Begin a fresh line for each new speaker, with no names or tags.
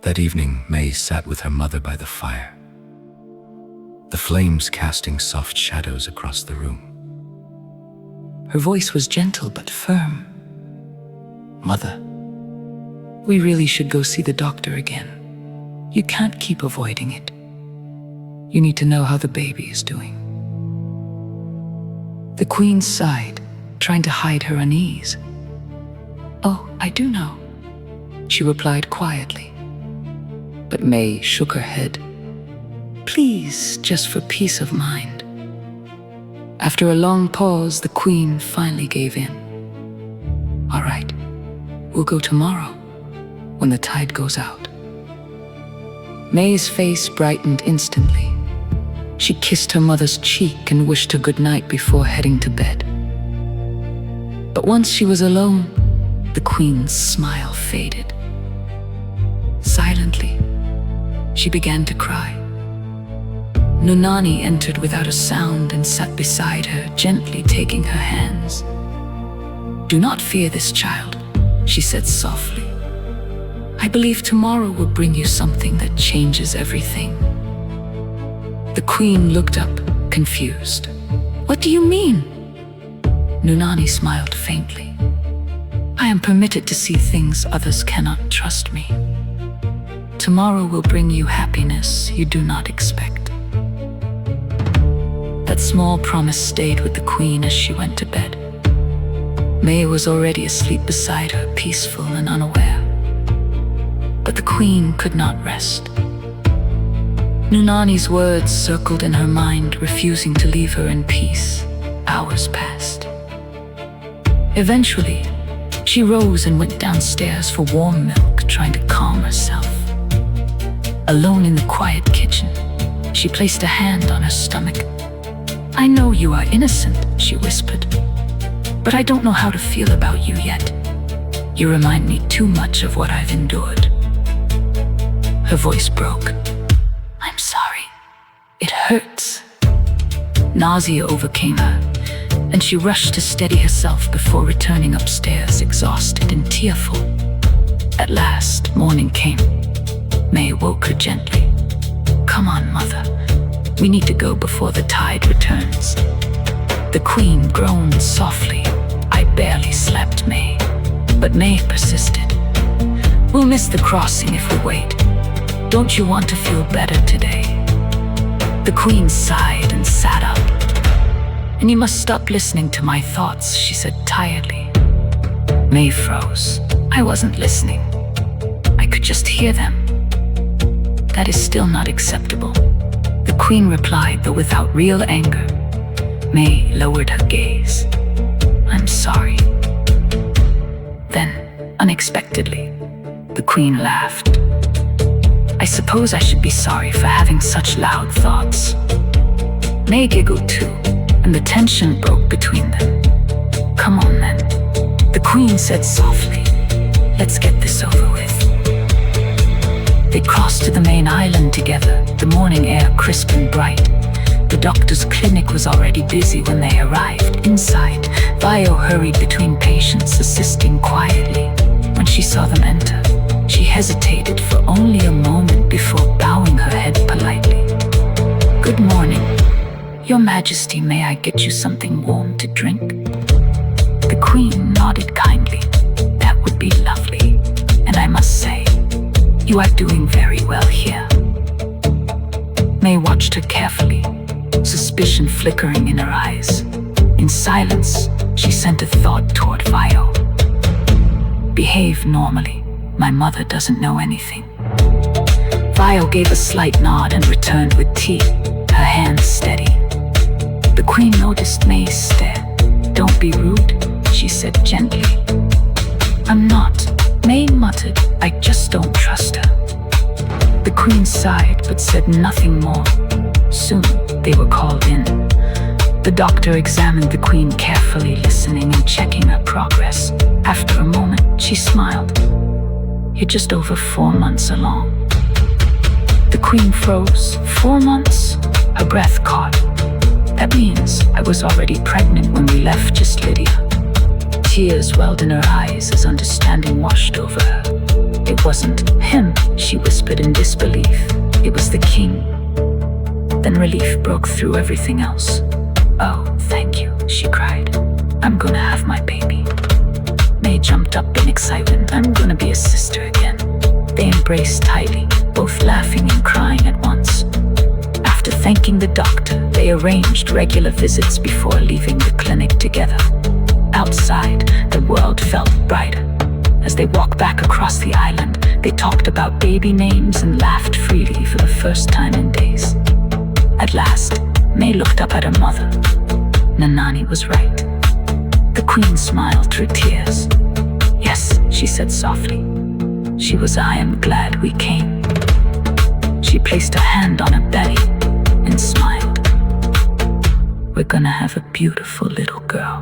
That evening, Maye sat with her mother by the fire, the flames casting soft shadows across the room. Her voice was gentle but firm. "Mother, we really should go see the doctor again. You can't keep avoiding it. You need to know how the baby is doing." The Queen sighed, trying to hide her unease. "Oh, I do know," she replied quietly. But Maye shook her head. "Please, just for peace of mind." After a long pause, the Queen finally gave in. "All right, we'll go tomorrow, when the tide goes out." Maye's face brightened instantly. She kissed her mother's cheek and wished her good night before heading to bed. But once she was alone, the Queen's smile faded. Silently, she began to cry. Nunani entered without a sound and sat beside her, gently taking her hands. "Do not fear this child," she said softly. "I believe tomorrow will bring you something that changes everything." The Queen looked up, confused. "What do you mean?" Nunani smiled faintly. "I am permitted to see things others cannot. Trust me. Tomorrow will bring you happiness you do not expect." That small promise stayed with the Queen as she went to bed. Maye was already asleep beside her, peaceful and unaware. But the Queen could not rest. Nunani's words circled in her mind, refusing to leave her in peace. Hours passed. Eventually, she rose and went downstairs for warm milk, trying to calm herself. Alone in the quiet kitchen, she placed a hand on her stomach. "I know you are innocent," she whispered, "but I don't know how to feel about you yet. You remind me too much of what I've endured." Her voice broke. "I'm sorry. It hurts." Nausea overcame her, and she rushed to steady herself before returning upstairs, exhausted and tearful. At last, morning came. Maye woke her gently. "Come on, Mother. We need to go before the tide returns." The Queen groaned softly. "I barely slept, Maye." But Maye persisted. "We'll miss the crossing if we wait. Don't you want to feel better today?" The Queen sighed and sat up. "And you must stop listening to my thoughts," she said tiredly. Maye froze. "I wasn't listening. I could just hear them." "That is still not acceptable," the Queen replied, though without real anger. Maye lowered her gaze. "I'm sorry." Then, unexpectedly, the Queen laughed. "I suppose I should be sorry for having such loud thoughts." Maye giggled too, and the tension broke between them. "Come on then," the Queen said softly. "Let's get this over with." They crossed to the main island together, the morning air crisp and bright. The doctor's clinic was already busy when they arrived. Inside, Vio hurried between patients, assisting quietly. When she saw them enter, she hesitated for only a moment before bowing her head politely. "Good morning. Your Majesty, may I get you something warm to drink?" The Queen nodded kindly. "That would be lovely. And I must say, you are doing very well here." Maye watched her carefully, suspicion flickering in her eyes. In silence, she sent a thought toward Vio. "Behave normally. My mother doesn't know anything." Vio gave a slight nod and returned with tea, her hands steady. The Queen noticed Maye's stare. "Don't be rude," she said gently. "I'm not," Maye muttered. "I just don't trust her." The Queen sighed but said nothing more. Soon, they were called in. The doctor examined the Queen carefully, listening and checking her progress. After a moment, she smiled. "You're just over 4 months along." The Queen froze. 4 months? Her breath caught. "That means I was already pregnant when we left just Lydia." Tears welled in her eyes as understanding washed over her. "It wasn't him," she she whispered in disbelief. It was the king. Then relief broke through everything else. "Oh, thank you," she cried. "I'm gonna have my baby." Maye jumped up in excitement. "I'm gonna be a sister again." They embraced tightly, both laughing and crying at once. After thanking the doctor, they arranged regular visits before leaving the clinic together. Outside, the world felt brighter. As they walked back across the island, they talked about baby names and laughed freely for the first time in days. At last, Maye looked up at her mother. Nanani was right. The queen smiled through tears. "Yes," she said softly. She was, "I am glad we came." She placed her hand on her belly and smiled. "We're gonna have a beautiful little girl."